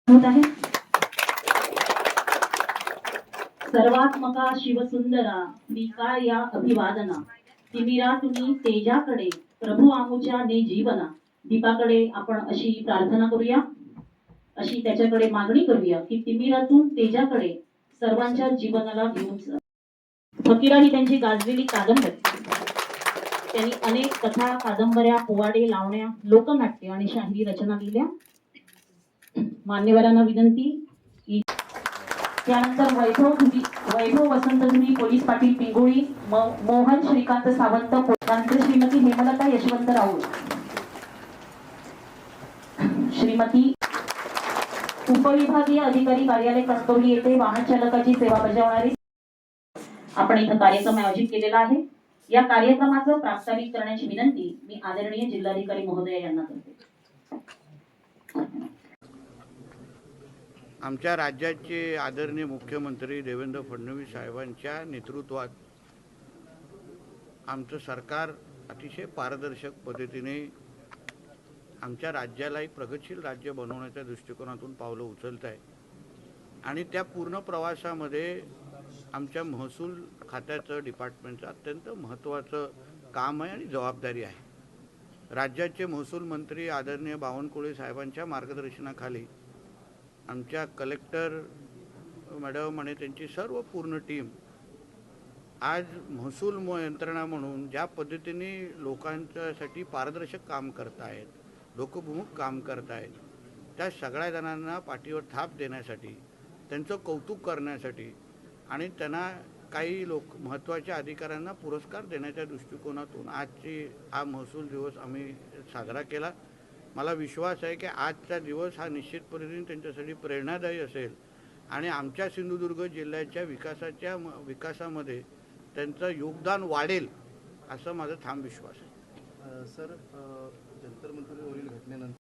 होत आहे। सर्वात्मका शिवसुंदरा विका या अभिवादना तिमिरा तुम्ही तेजाकडे प्रभू आमुच्या ने जीवना दीपाकडे आपण अशी प्रार्थना करूया, अशी त्याच्याकडे मागणी करूया की तिमिरातून तेजाकडे सर्वांच्या जीवनाला घेऊन जा। फकीरा ही त्यांची गाजलेली कादंबरी। त्यांनी अनेक कथा, कादंबऱ्या, पोवाडे, लावण्या, लोकनाट्य आणि शाहिरी रचना लिहिल्या। मान्यवरांना विनंती की त्यानंतर वैभव वसंतधुनी पोलीस पाटील पिंगोळी, मोहन श्रीकांत सावंत, नंतर श्रीमती हेमलता यशवंत राऊत, श्रीमती उपविभागीय अधिकारी कार्यालय कणकवली येथे वाहन चालकाची सेवा बजावणारी आपण इथं कार्यक्रम आयोजित केलेला आहे। या कार्यक्रमाचं प्रास्ताविक करण्याची विनंती मी आदरणीय जिल्हाधिकारी महोदय यांना करते। आमच्या राज्याचे आदरणीय मुख्यमंत्री देवेंद्र फडणवीस साहेबांच्या नेतृत्वात आमचं सरकार अतिशय पारदर्शक पद्धतीने आमच्या राज्याला एक प्रगतशील राज्य बनवण्याच्या दृष्टिकोनातून पावलं उचलत आहे। आणि त्या पूर्ण प्रवासामध्ये आमच्या महसूल खात्याचं डिपार्टमेंटचं अत्यंत महत्त्वाचं काम आहे आणि जबाबदारी आहे। राज्याचे महसूल मंत्री आदरणीय बावनकुळे साहेबांच्या मार्गदर्शनाखाली आमच्या कलेक्टर मॅडम आणि त्यांची सर्व पूर्ण टीम आज महसूल यंत्रणा म्हणून ज्या पद्धतीने लोकांच्यासाठी पारदर्शक काम करत आहेत, लोकभिमुख काम करत आहेत, त्या सगळ्या जणांना पाठीवर थाप देण्यासाठी, त्यांचं कौतुक करण्यासाठी आणि त्यांना काही महत्त्वाच्या अधिकाऱ्यांना पुरस्कार देण्याच्या दृष्टिकोनातून हा महसूल दिवस आम्ही साजरा केला। मला विश्वास आहे की आजचा दिवस हा निश्चित पद्धतीने त्यांच्यासाठी प्रेरणादायी असेल आणि आमच्या सिंधुदुर्ग जिल्ह्याच्या विकासामध्ये त्यांचं योगदान वाढेल असं माझा ठाम विश्वास आहे। सर, जंतर मंतरवरील घटनेनंतर